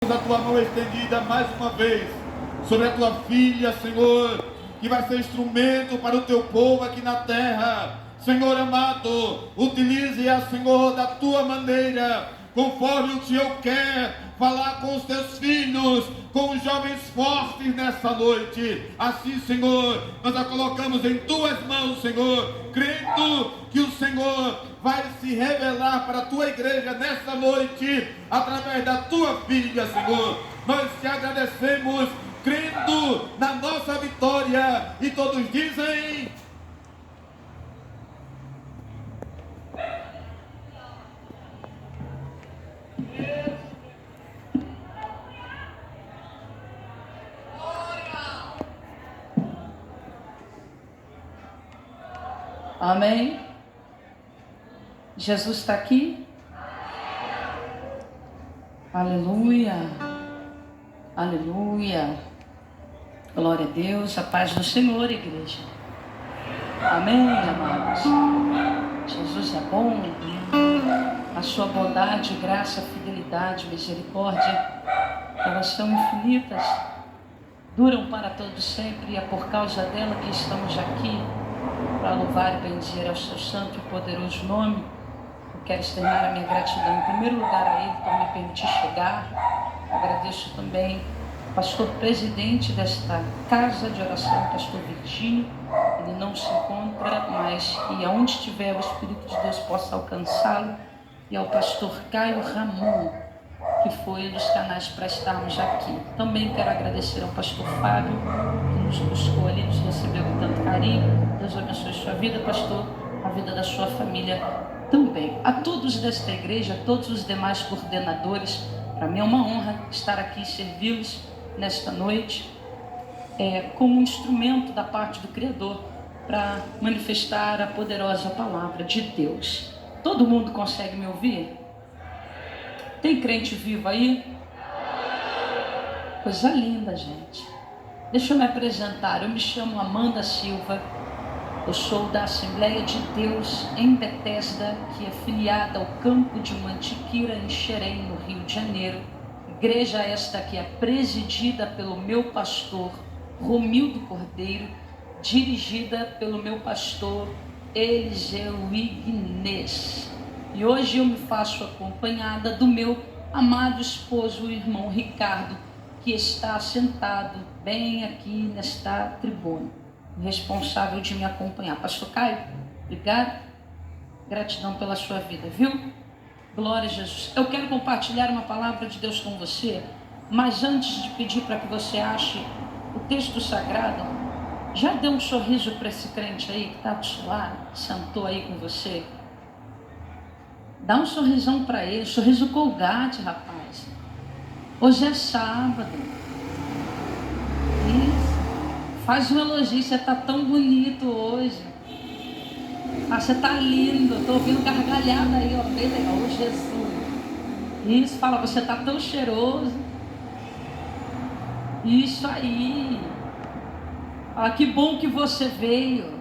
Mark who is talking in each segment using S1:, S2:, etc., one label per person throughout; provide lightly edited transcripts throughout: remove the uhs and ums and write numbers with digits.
S1: a tua mão estendida mais uma vez sobre a tua filha, Senhor, que vai ser instrumento para o teu povo aqui na terra. Senhor amado, utilize-a, Senhor, da tua maneira, conforme o Senhor quer falar com os teus filhos, com os jovens fortes nessa noite. Assim, Senhor, nós a colocamos em tuas mãos, Senhor, crendo que o Senhor vai se revelar para a tua igreja nessa noite, através da tua filha, Senhor. Nós te agradecemos, crendo na nossa vitória, e todos dizem:
S2: amém. Jesus está aqui. Aleluia. Aleluia. Glória a Deus. A paz do Senhor, igreja. Amém, amados. Jesus é bom. A sua bondade, graça, fidelidade, misericórdia, elas são infinitas, duram para todo sempre, e é por causa dela que estamos aqui, para louvar e bendizer ao seu santo e poderoso nome. Eu quero externar a minha gratidão em primeiro lugar a Ele por me permitir chegar. Agradeço também ao pastor presidente desta casa de oração, pastor Virgínio. Ele não se encontra, mas que aonde estiver o Espírito de Deus possa alcançá-lo. E ao pastor Caio Ramon, que foi um dos canais para estarmos aqui. Também quero agradecer ao pastor Fábio, que nos buscou ali, nos recebeu com tanto carinho. Deus abençoe sua vida, pastor, a vida da sua família também. A todos desta igreja, a todos os demais coordenadores, para mim é uma honra estar aqui e servi-los nesta noite, como um instrumento da parte do Criador para manifestar a poderosa palavra de Deus. Todo mundo consegue me ouvir? Tem crente vivo aí? Coisa linda, gente. Deixa eu me apresentar. Eu me chamo Amanda Silva. Eu sou da Assembleia de Deus em Betesda, que é filiada ao campo de Mantiqueira, em Xerém, no Rio de Janeiro. Igreja esta que é presidida pelo meu pastor Romildo Cordeiro, dirigida pelo meu pastor Eliseu Ignez. E hoje eu me faço acompanhada do meu amado esposo, o irmão Ricardo, que está sentado bem aqui nesta tribuna, o responsável de me acompanhar. Pastor Caio, obrigado, gratidão pela sua vida, viu? Glória a Jesus. Eu quero compartilhar uma palavra de Deus com você, mas antes de pedir para que você ache o texto sagrado, já deu um sorriso para esse crente aí que está do seu lado, sentou aí com você? Dá um sorrisão para ele, sorriso Colgate, rapaz. Hoje é sábado. Isso. Faz um elogio, você está tão bonito hoje. Ah, você está lindo, estou ouvindo gargalhada aí, ó, bem legal. Oh, Jesus. Isso, fala, você está tão cheiroso. Isso aí. Fala, que bom que você veio.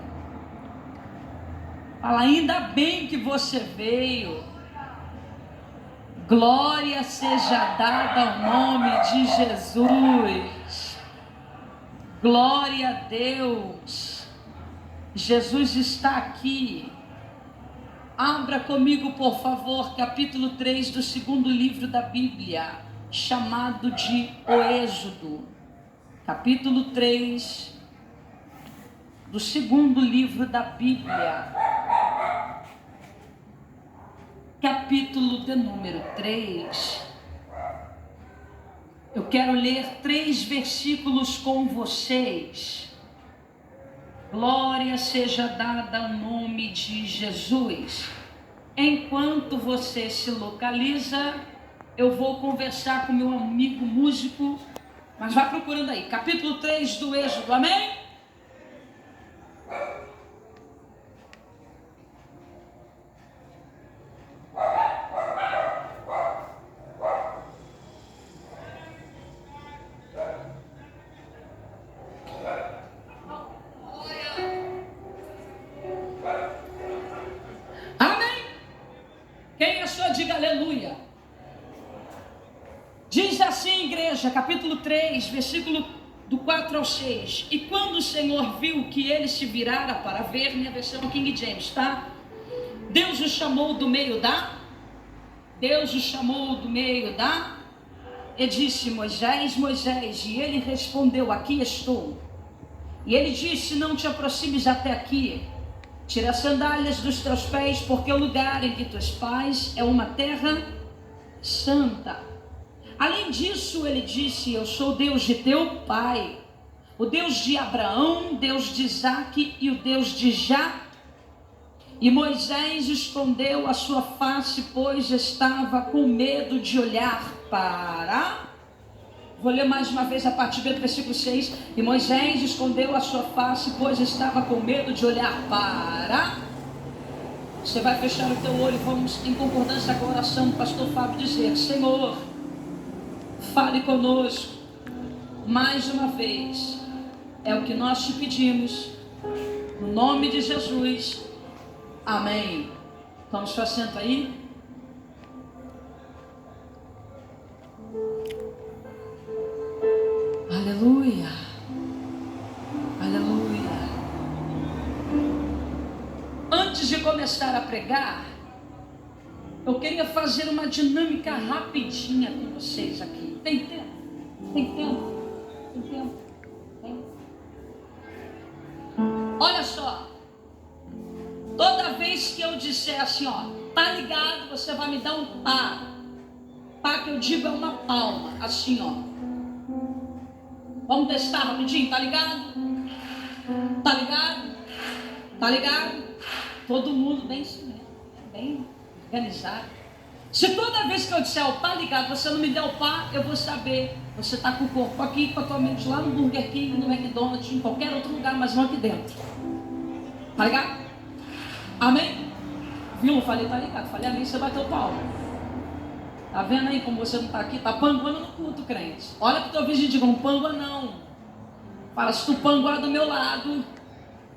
S2: Fala, ainda bem que você veio. Glória seja dada ao nome de Jesus. Glória a Deus. Jesus está aqui. Abra comigo, por favor, capítulo 3 do segundo livro da Bíblia, chamado de O Êxodo. Capítulo 3 do segundo livro da Bíblia. Capítulo de número 3. Eu quero ler 3 versículos com vocês. Glória seja dada ao nome de Jesus. Enquanto você se localiza, eu vou conversar com meu amigo músico, mas vá procurando aí. Capítulo 3 do Êxodo, amém? Diga aleluia. Diz assim assim, igreja, capítulo 3, versículo do 4 ao 6. E quando o Senhor viu que ele se virara para ver, minha versão King James, tá? Deus o chamou do meio da... E disse, Moisés, Moisés. E ele respondeu, aqui estou. E ele disse, não te aproximes até aqui. Tira as sandálias dos teus pés, porque o lugar em que tu estás é uma terra santa. Além disso, ele disse, eu sou o Deus de teu pai, o Deus de Abraão, Deus de Isaque e o Deus de Jacó. E Moisés escondeu a sua face, pois estava com medo de olhar para... Vou ler mais uma vez a partir do versículo 6. E Moisés escondeu a sua face, pois estava com medo de olhar para... Você vai fechar o teu olho, vamos em concordância com a oração do pastor Fábio dizer, Senhor, fale conosco, mais uma vez, é o que nós te pedimos, no nome de Jesus, amém. Vamos para assento aí. Aleluia, aleluia. Antes de começar a pregar, eu queria fazer uma dinâmica rapidinha com vocês aqui. Tem tempo? Tem tempo? Tem tempo? Tem? Olha só. Toda vez que eu disser assim, ó, tá ligado, você vai me dar um pá. Pá que eu digo é uma palma, assim, ó. Vamos testar rapidinho, tá ligado? Tá ligado? Tá ligado? Todo mundo bem isso mesmo, bem organizado. Se toda vez que eu disser o tá ligado, você não me der o pá, eu vou saber. Você está com o corpo aqui, com a tua mente lá no Burger King, no McDonald's, em qualquer outro lugar, mas não aqui dentro. Tá ligado? Amém? Viu? Eu falei, tá ligado? Falei, amém, você bateu palma. Tá vendo aí como você não está aqui? Tá panguando no culto, crente. Olha pro teu vizinho e diga, não pangua não. Fala, se tu panguar do meu lado,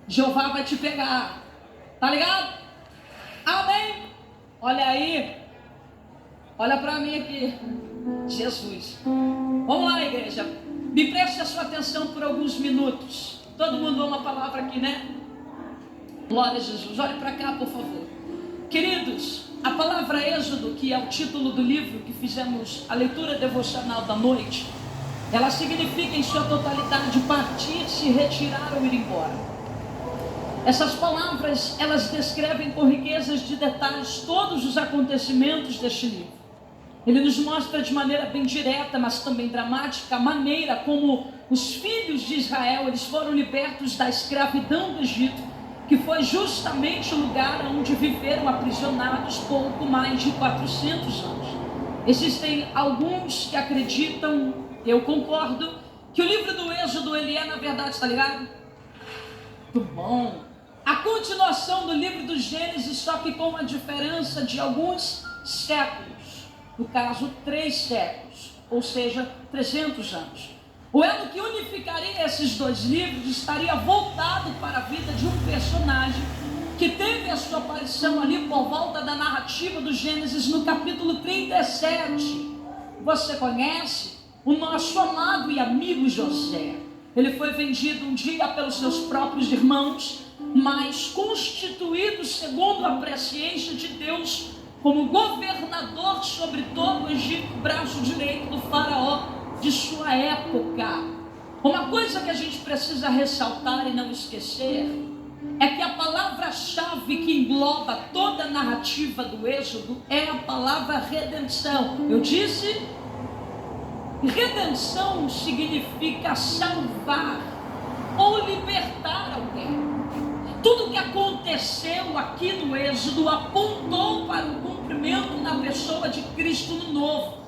S2: Jeová vai te pegar. Tá ligado? Amém? Olha aí. Olha para mim aqui. Jesus. Vamos lá, igreja. Me preste a sua atenção por alguns minutos. Todo mundo ama a palavra aqui, né? Glória a Jesus. Olhe para cá, por favor. Queridos, a palavra Êxodo, que é o título do livro que fizemos a leitura devocional da noite, ela significa em sua totalidade partir, se retirar ou ir embora. Essas palavras, elas descrevem com riquezas de detalhes todos os acontecimentos deste livro. Ele nos mostra de maneira bem direta, mas também dramática, a maneira como os filhos de Israel, eles foram libertos da escravidão do Egito, que foi justamente o lugar onde viveram aprisionados pouco mais de 400 anos. Existem alguns que acreditam, eu concordo, que o livro do Êxodo, ele é na verdade, tá ligado? Muito bom. A continuação do livro do Gênesis, só que com uma diferença de alguns séculos. No caso, 3 séculos, ou seja, 300 anos. O elo que unificaria esses dois livros estaria voltado para a vida de um personagem que teve a sua aparição ali por volta da narrativa do Gênesis no capítulo 37. Você conhece o nosso amado e amigo José. Ele foi vendido um dia pelos seus próprios irmãos, mas constituído segundo a presciência de Deus como governador sobre todo o Egito, braço direito do faraó de sua época. Uma coisa que a gente precisa ressaltar e não esquecer é que a palavra-chave que engloba toda a narrativa do Êxodo é a palavra redenção. Eu disse, redenção significa salvar ou libertar alguém. Tudo que aconteceu aqui no Êxodo apontou para o cumprimento na pessoa de Cristo no Novo.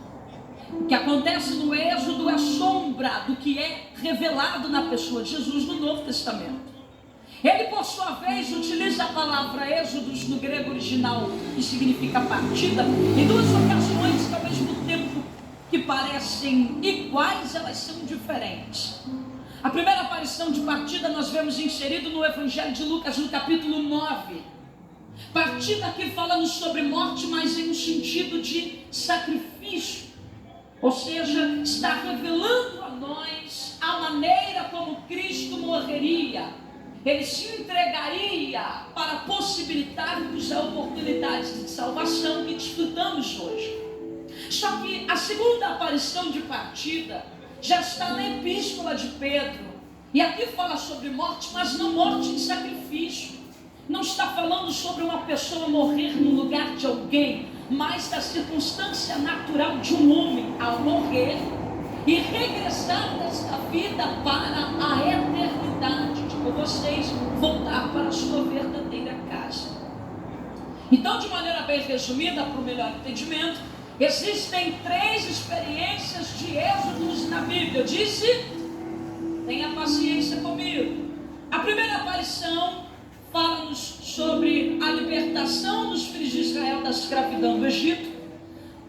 S2: O que acontece no Êxodo é sombra do que é revelado na pessoa de Jesus no Novo Testamento. Ele, por sua vez, utiliza a palavra Êxodos no grego original, que significa partida, em 2 ocasiões que ao mesmo tempo que parecem iguais, elas são diferentes. A primeira aparição de partida nós vemos inserido no Evangelho de Lucas, no capítulo 9. Partida aqui falando sobre morte, mas em um sentido de sacrifício. Ou seja, está revelando a nós a maneira como Cristo morreria. Ele se entregaria para possibilitar-nos a oportunidade de salvação que desfrutamos hoje. Só que a segunda aparição de partida já está na epístola de Pedro. E aqui fala sobre morte, mas não morte em sacrifício. Não está falando sobre uma pessoa morrer no lugar de alguém, mas da circunstância natural de um homem ao morrer e regressar desta vida para a eternidade, tipo vocês voltar para a sua verdadeira casa. Então, de maneira bem resumida, para o melhor entendimento, existem 3 experiências de êxodos na Bíblia. Eu disse, tenha paciência comigo. A primeira aparição fala-nos sobre a libertação dos filhos de Israel da escravidão do Egito.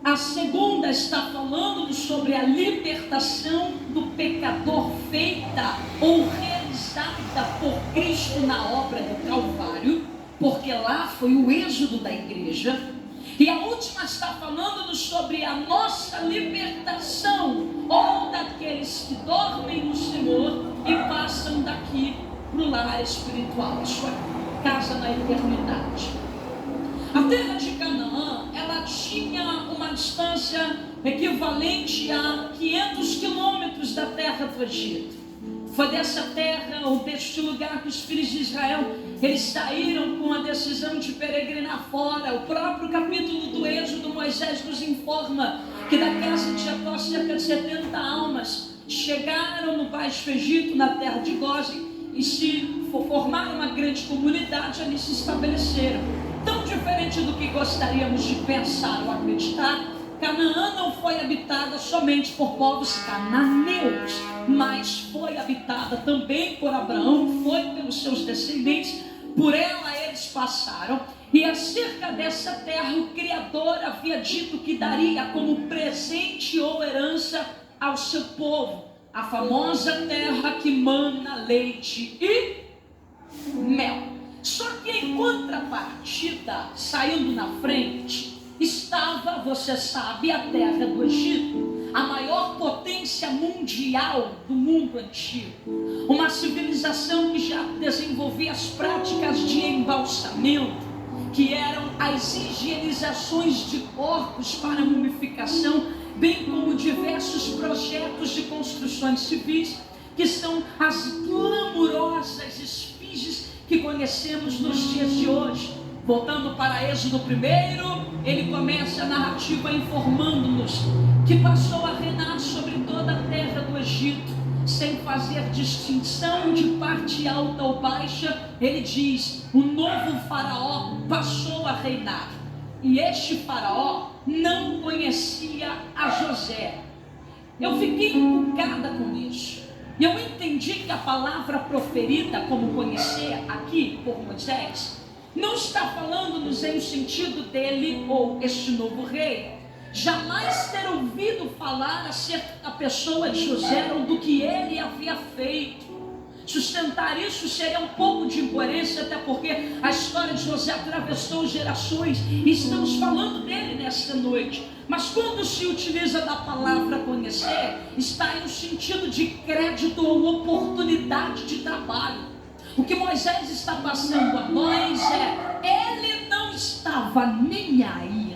S2: A segunda está falando sobre a libertação do pecador feita ou realizada por Cristo na obra do Calvário, porque lá foi o êxodo da igreja. E a última está falando-nos sobre a nossa libertação, ou daqueles que dormem no Senhor e passam daqui para o lar espiritual, a sua casa na eternidade. A terra de Canaã, ela tinha uma distância equivalente a 500 quilômetros da terra do Egito. Foi dessa terra, ou deste lugar, que os filhos de Israel, eles saíram com a decisão de peregrinar fora. O próprio capítulo do Êxodo, Moisés nos informa que da casa de Jacó cerca de 70 almas chegaram no Baixo Egito, na terra de Gósen, e se formaram uma grande comunidade, ali se estabeleceram. Tão diferente do que gostaríamos de pensar ou acreditar, Canaã não foi habitada somente por povos cananeus, mas foi habitada também por Abraão, foi pelos seus descendentes, por ela eles passaram. E acerca dessa terra, o Criador havia dito que daria como presente ou herança ao seu povo, a famosa terra que mana leite e mel. Só que em contrapartida, saindo na frente, estava, você sabe, a terra do Egito, a maior potência mundial do mundo antigo. Uma civilização que já desenvolvia as práticas de embalsamento, que eram as higienizações de corpos para mumificação, bem como diversos projetos de construções civis, que são as glamurosas esfinges que conhecemos nos dias de hoje. Voltando para Êxodo 1, ele começa a narrativa informando-nos que passou a reinar sobre toda a terra do Egito, sem fazer distinção de parte alta ou baixa. Ele diz, o novo faraó passou a reinar. E este faraó não conhecia a José. Eu fiquei encucada com isso. E eu entendi que a palavra proferida como conhecer aqui por Moisés não está falando-nos em sentido dele ou este novo rei jamais ter ouvido falar acerca da pessoa de José ou do que ele havia feito. Sustentar isso seria um pouco de incoerência, até porque a história de José atravessou gerações e estamos falando dele nesta noite. Mas quando se utiliza da palavra conhecer, está em um sentido de crédito ou oportunidade de trabalho. O que Moisés está passando a nós ele não estava nem aí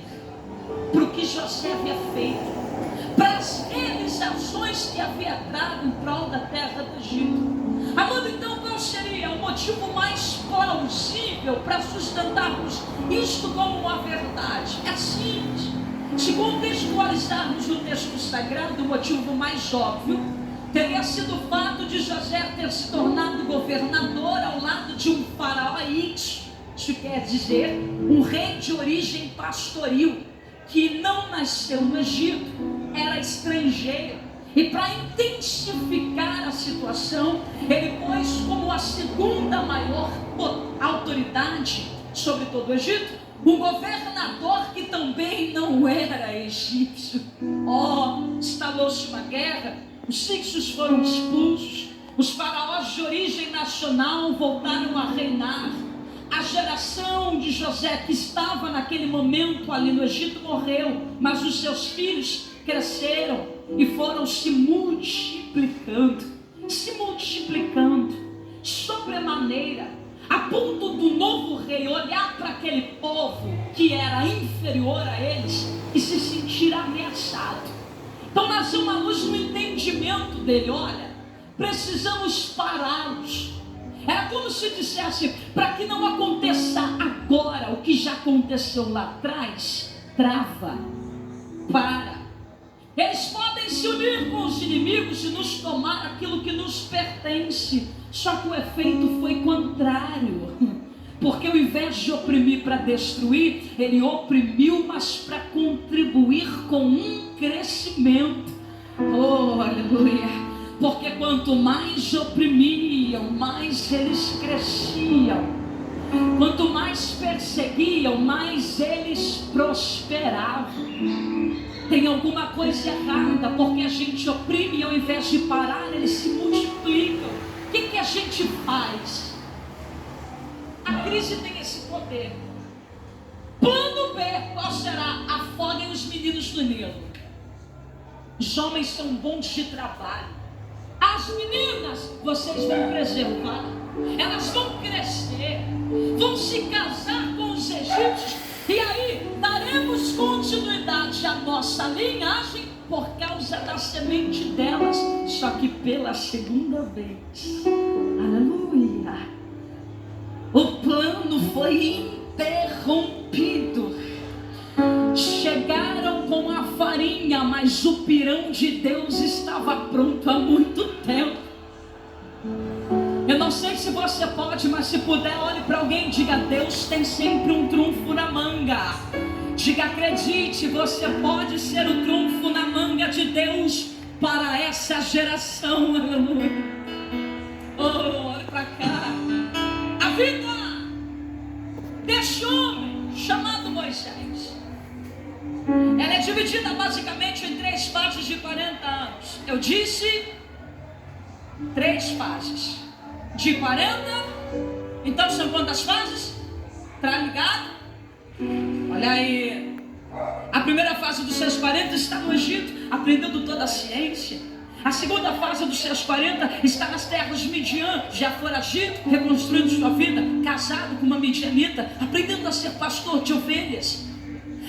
S2: para o que José havia feito, para as realizações que havia dado em prol da terra do Egito. Amado, então qual seria o motivo mais plausível para sustentarmos isto como uma verdade? É simples. Se contextualizarmos o texto sagrado, o motivo mais óbvio teria sido o fato de José ter se tornado governador ao lado de um faraó X. Isso quer dizer, um rei de origem pastoril, que não nasceu no Egito, era estrangeiro. E para intensificar a situação, ele pôs como a segunda maior autoridade sobre todo o Egito, um governador que também não era egípcio. Instalou-se uma guerra, os sírios foram expulsos, os faraós de origem nacional voltaram a reinar. A geração de José que estava naquele momento ali no Egito morreu, mas os seus filhos cresceram e foram se multiplicando, sobremaneira, a ponto do novo rei olhar para aquele povo que era inferior a eles e se sentir ameaçado. Então nasceu uma luz no entendimento dele: olha, precisamos pará-los. Era como se dissesse: para que não aconteça agora o que já aconteceu lá atrás, trava, para. Eles podem se unir com os inimigos e nos tomar aquilo que nos pertence, só que o efeito foi contrário, porque ao invés de oprimir para destruir, ele oprimiu, mas para contribuir com um crescimento. Oh, aleluia! Porque quanto mais oprimiam, mais eles cresciam. Quanto mais perseguiam, mais eles prosperavam. Tem alguma coisa errada, porque a gente oprime e ao invés de parar, eles se multiplicam. O que a gente faz? A crise tem esse poder. Plano B, qual será? Afoguem os meninos no Nilo. Os homens são bons de trabalho. As meninas, vocês vão preservar. Elas vão crescer, vão se casar com os egípcios. E aí, daremos continuidade à nossa linhagem por causa da semente delas, só que pela segunda vez. Aleluia! O plano foi interrompido. Chegaram com a farinha, mas o pirão de Deus estava pronto há muito tempo. Eu não sei se você pode, mas se puder, olhe para alguém e diga: Deus tem sempre um trunfo na manga. Diga: acredite, você pode ser o trunfo na manga de Deus para essa geração. Aleluia. Oh, olhe para cá. A vida deste homem chamado Moisés, ela é dividida basicamente em 3 fases de 40 anos. Eu disse 3 fases de 40, então são quantas fases? Tá ligado? Olha aí. A primeira fase dos seus 40 está no Egito, aprendendo toda a ciência. A segunda fase dos seus 40 está nas terras de Midian, já foragido, reconstruindo sua vida, casado com uma midianita, aprendendo a ser pastor de ovelhas.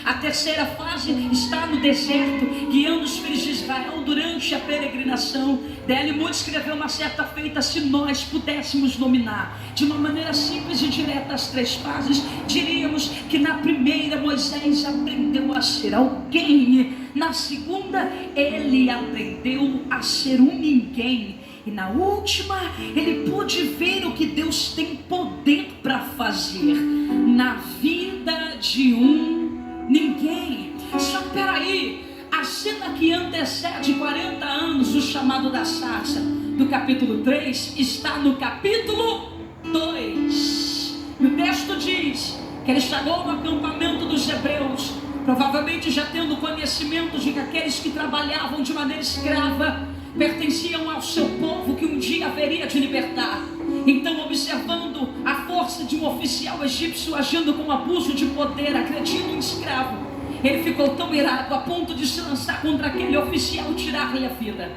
S2: A terceira fase está no deserto, guiando os filhos de Israel durante a peregrinação. D.L. Moody escreveu uma certa feita: se nós pudéssemos nominar de uma maneira simples e direta as 3 fases, diríamos que na primeira Moisés aprendeu a ser alguém, na segunda ele aprendeu a ser um ninguém, e na última ele pôde ver o que Deus tem poder para fazer na vida de um ninguém. Só que peraí, a cena que antecede 40 anos, o chamado da sarça, do capítulo 3, está no capítulo 2. E o texto diz que ele chegou no acampamento dos hebreus, provavelmente já tendo conhecimento de que aqueles que trabalhavam de maneira escrava pertenciam ao seu povo que um dia haveria de libertar. Então, observando a força de um oficial egípcio agindo com abuso de poder, agredindo um escravo, ele ficou tão irado a ponto de se lançar contra aquele oficial e tirar-lhe a vida.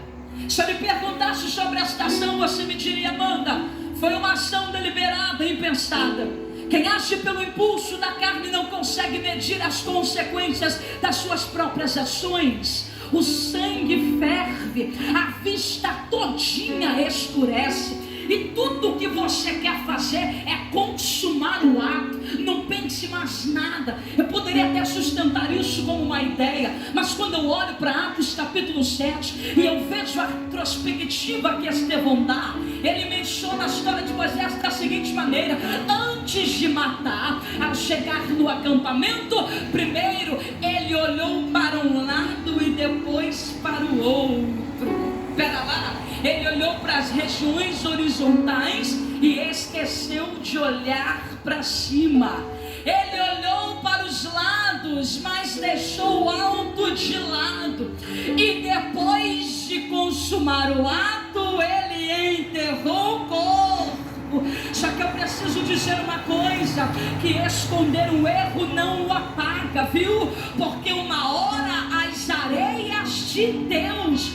S2: Se eu lhe perguntasse sobre esta ação, você me diria: Amanda, foi uma ação deliberada e impensada. Quem age pelo impulso da carne não consegue medir as consequências das suas próprias ações. O sangue ferve, a vista todinha escurece. E tudo o que você quer fazer é consumar o ato. Não pense mais nada. Eu poderia até sustentar isso como uma ideia, mas quando eu olho para Atos capítulo 7 e eu vejo a retrospectiva que Estevão dá, ele menciona a história de Moisés da seguinte maneira: antes de matar, ao chegar no acampamento, primeiro ele olhou para um lado e depois para o outro. Pera lá, ele olhou para as regiões horizontais e esqueceu de olhar para cima. Ele olhou para os lados, mas deixou o alto de lado. E depois de consumar o ato, ele enterrou o corpo. Só que eu preciso dizer uma coisa: que esconder um erro não o apaga, viu? Porque uma hora as areias de Deus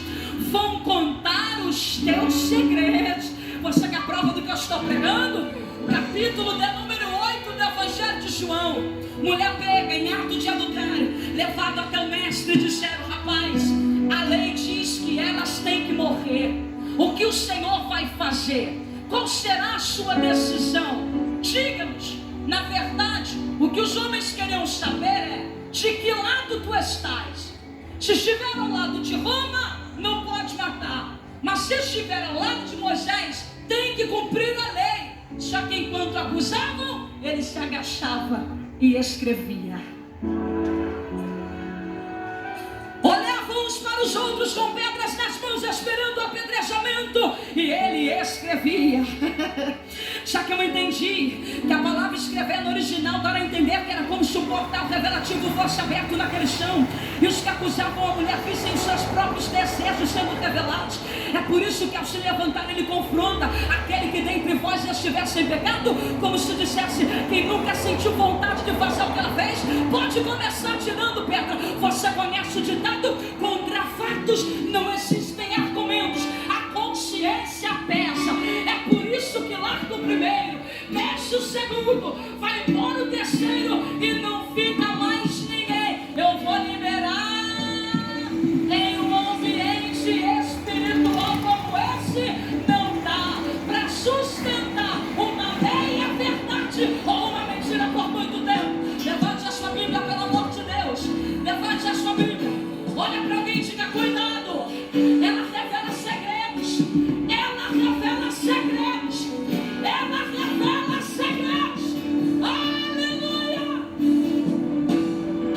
S2: vão contar os teus segredos. Você quer prova do que eu estou pregando? Capítulo de número 8 do Evangelho de João. Mulher pega em ato de adultério, levado até o mestre e disseram: rapaz, a lei diz que elas têm que morrer. O que o Senhor vai fazer? Qual será a sua decisão? Diga-nos. Na verdade, o que os homens queriam saber é: de que lado tu estás? Se estiver ao lado de Roma, não pode matar. Mas se estiver ao lado de Moisés, tem que cumprir a lei. Só que enquanto acusavam, ele se agachava e escrevia. Olhavam uns para os outros com pedras nas mãos, esperando o apedrejamento, e ele escrevia. Só que eu entendi que a palavra escrever no original dá a entender que era como se o portal revelativo fosse aberto naquele chão, e os que acusavam a mulher vissem os seus próprios desejos sendo revelados. É por isso que ao se levantar ele confronta aquele que dentre vós estivesse em pecado, como se dissesse: quem nunca sentiu vontade de fazer o que ela fez, pode começar tirando pedra. Você conhece o ditado: contra fatos não existem argumentos, a consciência pesa. É por isso que larga o primeiro, desce o segundo, vai embora o terceiro e não fica mais ninguém. Eu vou liberar em um ambiente espiritual como esse. Não dá para sustentar uma meia verdade ou uma mentira por muito tempo. Levante a sua Bíblia, pelo amor de Deus. Levante a sua Bíblia. Olha para alguém e diga: cuidado. Ela